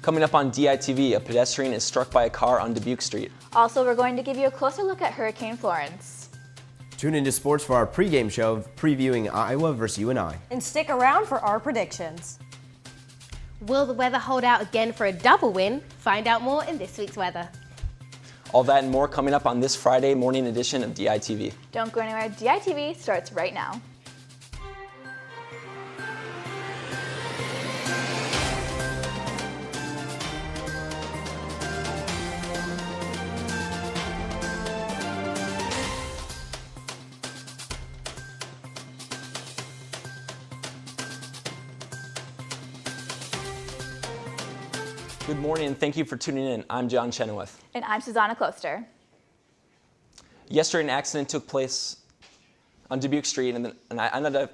Coming up on DITV, a pedestrian is struck by a car on Dubuque Street. Also, we're going to give you a closer look at Hurricane Florence. Tune into sports for our pregame show previewing Iowa versus UNI. And stick around for our predictions. Will the weather hold out again for a double win? Find out more in this week's weather. All that and more coming up on this Friday morning edition of DITV. Don't go anywhere. DITV starts right now. Good morning and thank you for tuning in. I'm John Chenoweth. And I'm Susanna Kloster. Yesterday, an accident took place on Dubuque Street, and an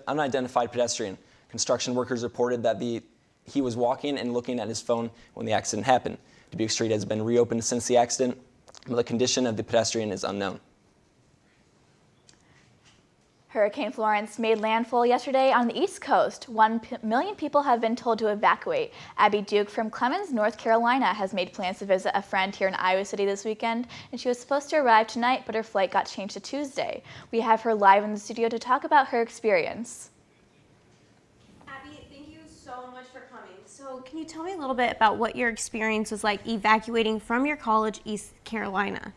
unidentified pedestrian. Construction workers reported that he was walking and looking at his phone when the accident happened. Dubuque Street has been reopened since the accident, but the condition of the pedestrian is unknown. Hurricane Florence made landfall yesterday on the East Coast. 1 million people have been told to evacuate. Abby Duke from Clemens, North Carolina, has made plans to visit a friend here in Iowa City this weekend, and she was supposed to arrive tonight, but her flight got changed to Tuesday. We have her live in the studio to talk about her experience. Abby, thank you so much for coming. So can you tell me a little bit about what your experience was like evacuating from your college, East Carolina?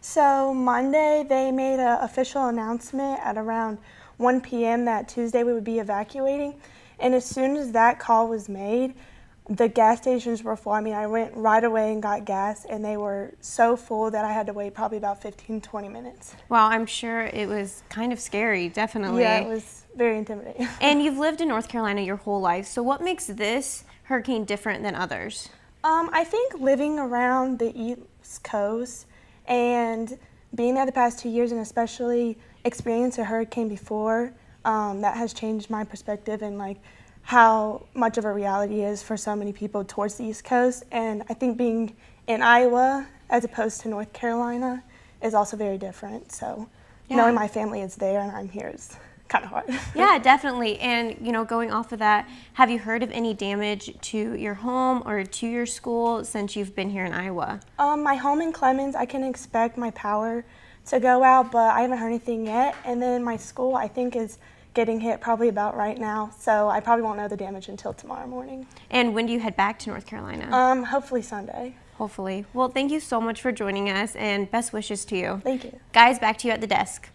So Monday, they made an official announcement at around 1 p.m. that Tuesday we would be evacuating. And as soon as that call was made, the gas stations were full. I mean, I went right away and got gas, and they were so full that I had to wait probably about 15-20 minutes. Well, I'm sure it was kind of scary, definitely. Yeah, it was very intimidating. And you've lived in North Carolina your whole life, so what makes this hurricane different than others? I think living around the East Coast and being there the past 2 years, and especially experiencing a hurricane before, that has changed my perspective and like how much of a reality is for so many people towards the East Coast. And I think being in Iowa as opposed to North Carolina is also very different. So knowing my family is there and I'm here is kind of hard. Yeah, definitely. And, you know, going off of that, have you heard of any damage to your home or to your school since you've been here in Iowa? My home in Clemens, I can expect my power to go out, but I haven't heard anything yet. And then my school, I think, is getting hit probably about right now. So I probably won't know the damage until tomorrow morning. And when do you head back to North Carolina? Hopefully Sunday. Hopefully. Well, thank you so much for joining us and best wishes to you. Thank you. Guys, back to you at the desk.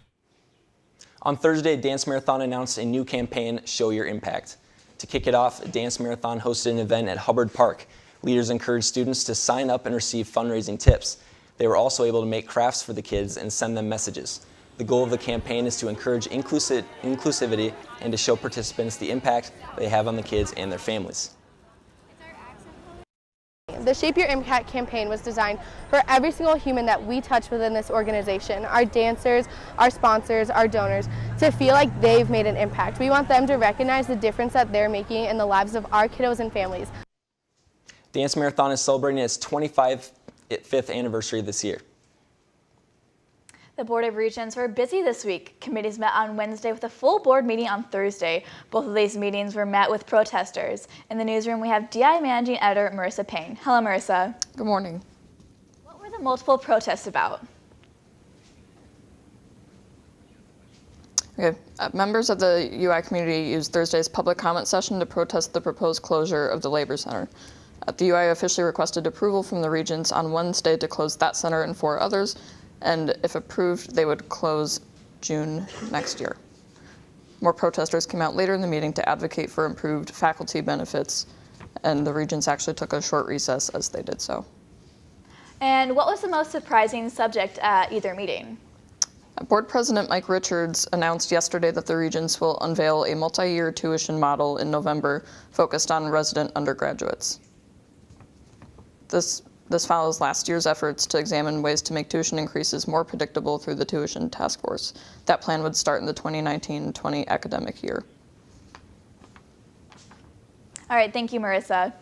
On Thursday, Dance Marathon announced a new campaign, Show Your Impact. To kick it off, Dance Marathon hosted an event at Hubbard Park. Leaders encouraged students to sign up and receive fundraising tips. They were also able to make crafts for the kids and send them messages. The goal of the campaign is to encourage inclusivity and to show participants the impact they have on the kids and their families. The Shape Your Impact campaign was designed for every single human that we touch within this organization, our dancers, our sponsors, our donors, to feel like they've made an impact. We want them to recognize the difference that they're making in the lives of our kiddos and families. Dance Marathon is celebrating its 25th anniversary this year. The Board of Regents were busy this week. Committees met on Wednesday with a full board meeting on Thursday. Both of these meetings were met with protesters. In the newsroom, we have DI Managing Editor Marissa Payne. Hello, Marissa. Good morning. What were the multiple protests about? Okay. Members of the UI community used Thursday's public comment session to protest the proposed closure of the Labor Center. The UI officially requested approval from the Regents on Wednesday to close that center and 4 others, and if approved, they would close June next year. More protesters came out later in the meeting to advocate for improved faculty benefits, and the Regents actually took a short recess as they did so. And what was the most surprising subject at either meeting? Board President Mike Richards announced yesterday that the Regents will unveil a multi-year tuition model in November focused on resident undergraduates. This follows last year's efforts to examine ways to make tuition increases more predictable through the Tuition Task Force. That plan would start in the 2019-20 academic year. All right, thank you, Marissa.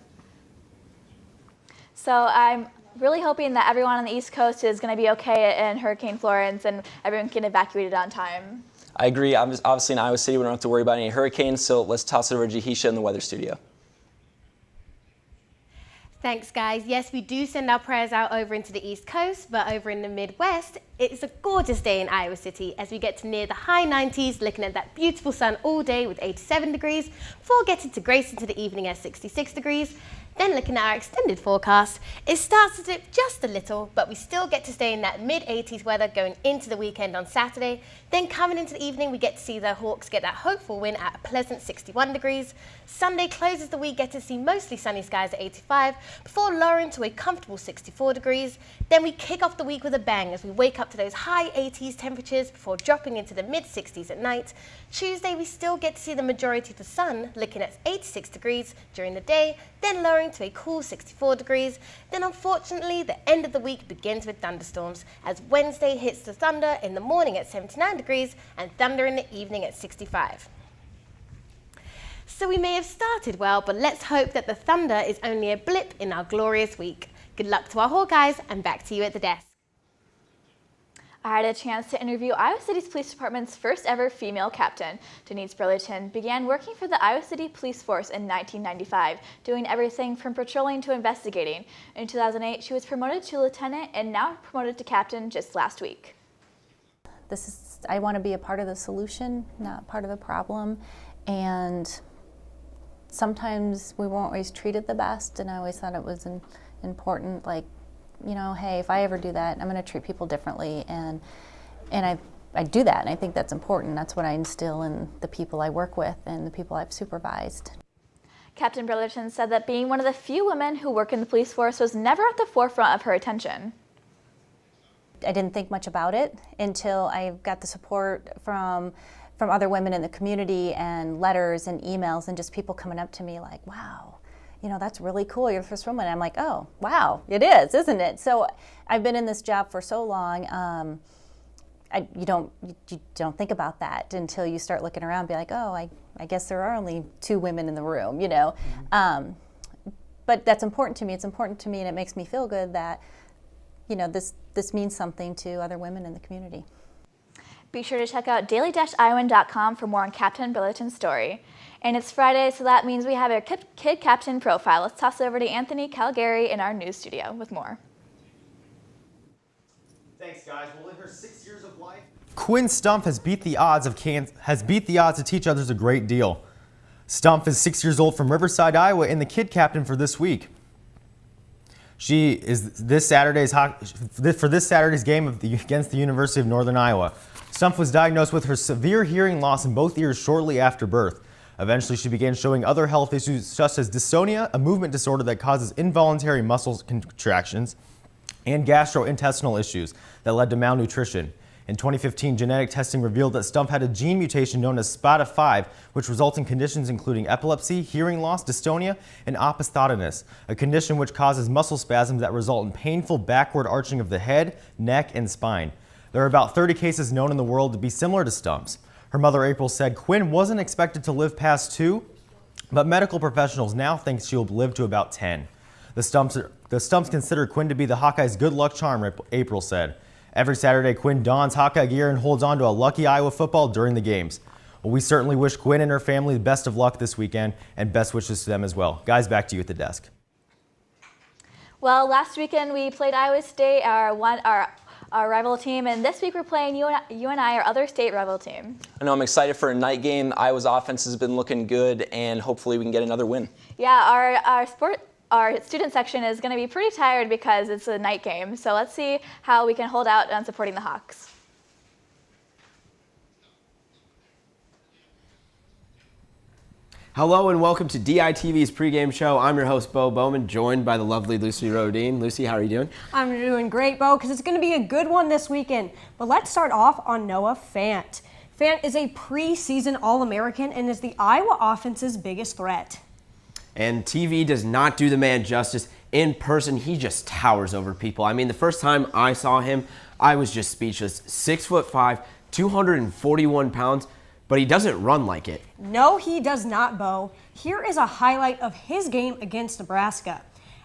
So I'm really hoping that everyone on the East Coast is going to be okay in Hurricane Florence and everyone can evacuate it on time. I agree. Obviously in Iowa City, we don't have to worry about any hurricanes, so let's toss it over to Jihisha in the weather studio. Thanks, guys. Yes, we do send our prayers out over into the East Coast, but over in the Midwest, it's a gorgeous day in Iowa City as we get to near the high 90s, looking at that beautiful sun all day with 87 degrees, before getting to Grayson to the evening at 66 degrees. Then looking at our extended forecast, it starts to dip just a little, but we still get to stay in that mid-80s weather going into the weekend on Saturday. Then coming into the evening, we get to see the Hawks get that hopeful win at a pleasant 61 degrees. Sunday closes the week, get to see mostly sunny skies at 85, before lowering to a comfortable 64 degrees. Then we kick off the week with a bang as we wake up to those high 80s temperatures before dropping into the mid-60s at night. Tuesday, we still get to see the majority of the sun, looking at 86 degrees during the day, then lowering to a cool 64 degrees. Then unfortunately, the end of the week begins with thunderstorms as Wednesday hits the thunder in the morning at 79 degrees and thunder in the evening at 65. So we may have started well, but let's hope that the thunder is only a blip in our glorious week. Good luck to our Hawkeyes, and back to you at the desk. I had a chance to interview Iowa City's Police Department's first ever female captain. Denise Burlington began working for the Iowa City Police Force in 1995, doing everything from patrolling to investigating. In 2008, she was promoted to lieutenant and now promoted to captain just last week. I want to be a part of the solution, not part of the problem. And sometimes we weren't always treated the best, and I always thought it was important, like, you know, hey, if I ever do that, I'm going to treat people differently, and I do that, and I think that's important. That's what I instill in the people I work with and the people I've supervised. Captain Burlington said that being one of the few women who work in the police force was never at the forefront of her attention. I didn't think much about it until I got the support from other women in the community and letters and emails and just people coming up to me like, wow, you know, that's really cool, you're the first woman. I'm like, oh, wow, it is, isn't it? So I've been in this job for so long, you don't think about that until you start looking around and be like, oh, I guess there are only 2 women in the room, you know. But that's important to me. It's important to me, and it makes me feel good that, you know, this means something to other women in the community. Be sure to check out daily-iowan.com for more on Captain Burlington's story. And it's Friday, so that means we have our kid captain profile. Let's toss it over to Anthony Calgary in our news studio with more. Thanks, guys. Well, in her 6 years of life, Quinn Stumpf has beat the odds to teach others a great deal. Stumpf is 6 years old from Riverside, Iowa, and the kid captain for this week. She is for this Saturday's game against the University of Northern Iowa. Stumpf was diagnosed with her severe hearing loss in both ears shortly after birth. Eventually, she began showing other health issues such as dystonia, a movement disorder that causes involuntary muscle contractions, and gastrointestinal issues that led to malnutrition. In 2015, genetic testing revealed that Stumpf had a gene mutation known as SPATA5, which results in conditions including epilepsy, hearing loss, dystonia, and opisthotosis, a condition which causes muscle spasms that result in painful backward arching of the head, neck, and spine. There are about 30 cases known in the world to be similar to Stumpf's. Her mother, April, said Quinn wasn't expected to live past 2, but medical professionals now think she'll live to about 10. The Stumpfs consider Quinn to be the Hawkeyes' good luck charm, April said. Every Saturday, Quinn dons Hawkeye gear and holds on to a lucky Iowa football during the games. Well, we certainly wish Quinn and her family the best of luck this weekend, and best wishes to them as well. Guys, back to you at the desk. Well, last weekend we played Iowa State, our rival team, and this week we're playing UNI, our other state rival team. I know I'm excited for a night game. Iowa's offense has been looking good, and hopefully we can get another win. Yeah, our student section is going to be pretty tired because it's a night game. So let's see how we can hold out on supporting the Hawks. hello and welcome to DITV's pregame show. I'm your host, Bo Bowman, joined by the lovely Lucy Rodine. Lucy, how are you doing? I'm doing great, Bo, because it's going to be a good one this weekend. But let's start off on Noah Fant. Fant is a preseason All-American and is the Iowa offense's biggest threat. And TV does not do the man justice. In person, he just towers over people. I mean, the first time I saw him, I was just speechless. 6'5", 241 pounds, but he doesn't run like it. No, he does not, Bo. Here is a highlight of his game against Nebraska.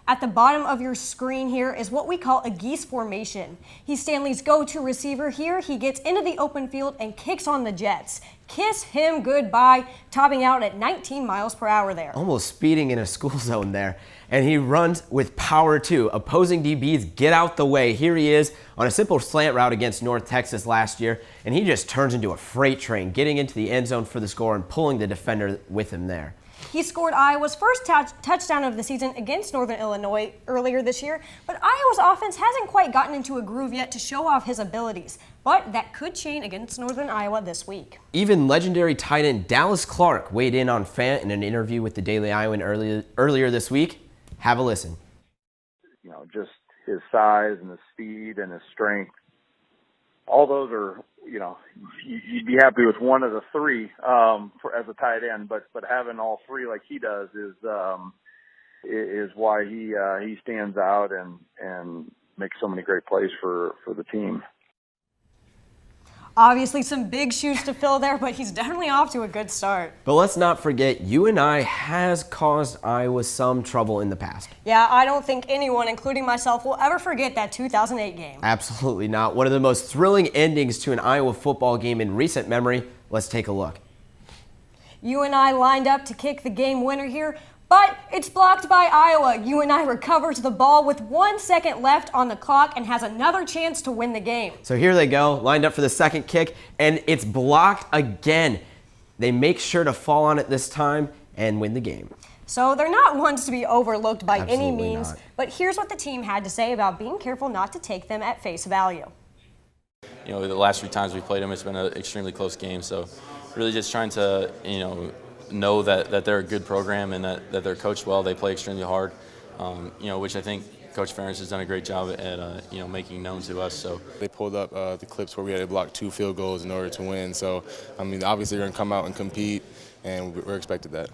At the bottom of your screen here is what we call a geese formation. He's Stanley's go-to receiver here. He gets into the open field and kicks on the Jets. Kiss him goodbye, topping out at 19 miles per hour there. Almost speeding in a school zone there. And he runs with power too. Opposing DBs get out the way. Here he is on a simple slant route against North Texas last year, and he just turns into a freight train, getting into the end zone for the score and pulling the defender with him there. He scored Iowa's first touchdown of the season against Northern Illinois earlier this year, but Iowa's offense hasn't quite gotten into a groove yet to show off his abilities. But that could change against Northern Iowa this week. Even legendary tight end Dallas Clark weighed in on Fant in an interview with the Daily Iowan earlier this week. Have a listen. You know, just his size and his speed and his strength. All those are, you know, you'd be happy with one of the three as a tight end, but having all three like he does is why he stands out and makes so many great plays for the team. Obviously some big shoes to fill there, but he's definitely off to a good start. But let's not forget, UNI has caused Iowa some trouble in the past. Yeah, I don't think anyone, including myself, will ever forget that 2008 game. Absolutely not. One of the most thrilling endings to an Iowa football game in recent memory. Let's take a look. UNI lined up to kick the game winner here, but it's blocked by Iowa. UNI recovers the ball with 1 second left on the clock and has another chance to win the game. So here they go, lined up for the second kick, and it's blocked again. They make sure to fall on it this time and win the game. So they're not ones to be overlooked by Absolutely any means, not. but here's what the team had to say about being careful not to take them at face value. You know, the last 3 times we played them, it's been an extremely close game. So really just trying to, know that they're a good program and that they're coached well. They play extremely hard, which I think Coach Florence has done a great job at, making known to us. So they pulled up the clips where we had to block 2 field goals in order to win. So, I mean, obviously they're going to come out and compete, and we're expected that.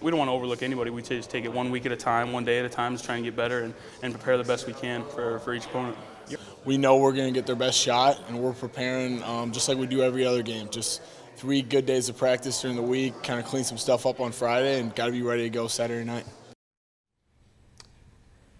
We don't want to overlook anybody. We just take it 1 week at a time, 1 day at a time, just try and get better and prepare the best we can for each opponent. We know we're going to get their best shot, and we're preparing just like we do every other game. Just 3 good days of practice during the week, kind of clean some stuff up on Friday, and got to be ready to go Saturday night.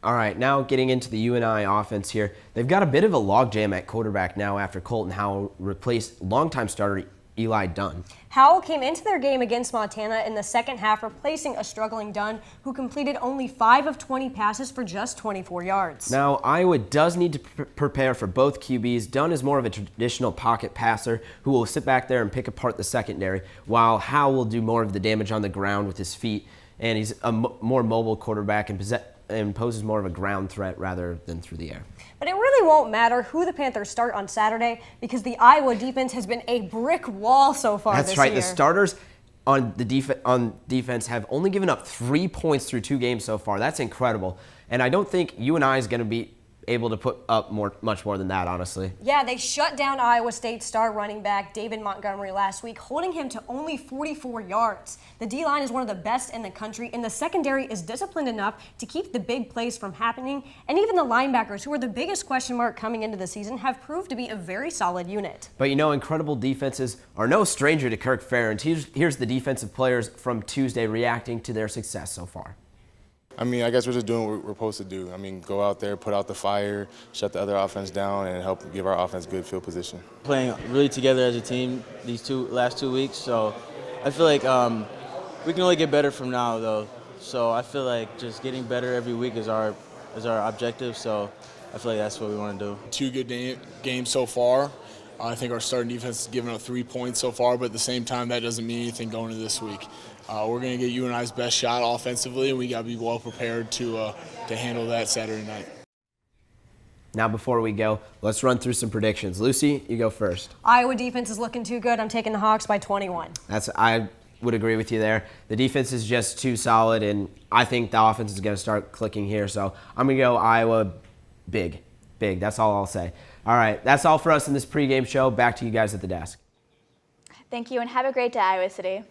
All right, now getting into the UNI offense here. They've got a bit of a logjam at quarterback now after Colton Howell replaced longtime starter Eli Dunn. Howell came into their game against Montana in the second half, replacing a struggling Dunn who completed only 5 of 20 passes for just 24 yards. Now, Iowa does need to prepare for both QBs. Dunn is more of a traditional pocket passer who will sit back there and pick apart the secondary, while Howell will do more of the damage on the ground with his feet, and he's a more mobile quarterback and poses more of a ground threat rather than through the air. But it really won't matter who the Panthers start on Saturday because the Iowa defense has been a brick wall so far this year. That's right. The starters on defense have only given up 3 points through 2 games so far. That's incredible. And I don't think UNI is going to be able to put up much more than that, honestly. Yeah, they shut down Iowa State star running back David Montgomery last week, holding him to only 44 yards. The D-line is one of the best in the country, and the secondary is disciplined enough to keep the big plays from happening. And even the linebackers, who are the biggest question mark coming into the season, have proved to be a very solid unit. But incredible defenses are no stranger to Kirk Ferentz. Here's the defensive players from Tuesday reacting to their success so far. I mean, I guess we're just doing what we're supposed to do. I mean, go out there, put out the fire, shut the other offense down, and help give our offense good field position. Playing really together as a team these last 2 weeks, so I feel like we can only get better from now, though. So I feel like just getting better every week is our objective, so I feel like that's what we want to do. 2 good games so far. I think our starting defense has given up 3 points so far, but at the same time, that doesn't mean anything going into this week. We're going to get UNI's best shot offensively, and we got to be well prepared to handle that Saturday night. Now, before we go, let's run through some predictions. Lucy, you go first. Iowa defense is looking too good. I'm taking the Hawks by 21. I would agree with you there. The defense is just too solid, and I think the offense is going to start clicking here. So I'm going to go Iowa big. That's all I'll say. All right, that's all for us in this pregame show. Back to you guys at the desk. Thank you, and have a great day, Iowa City.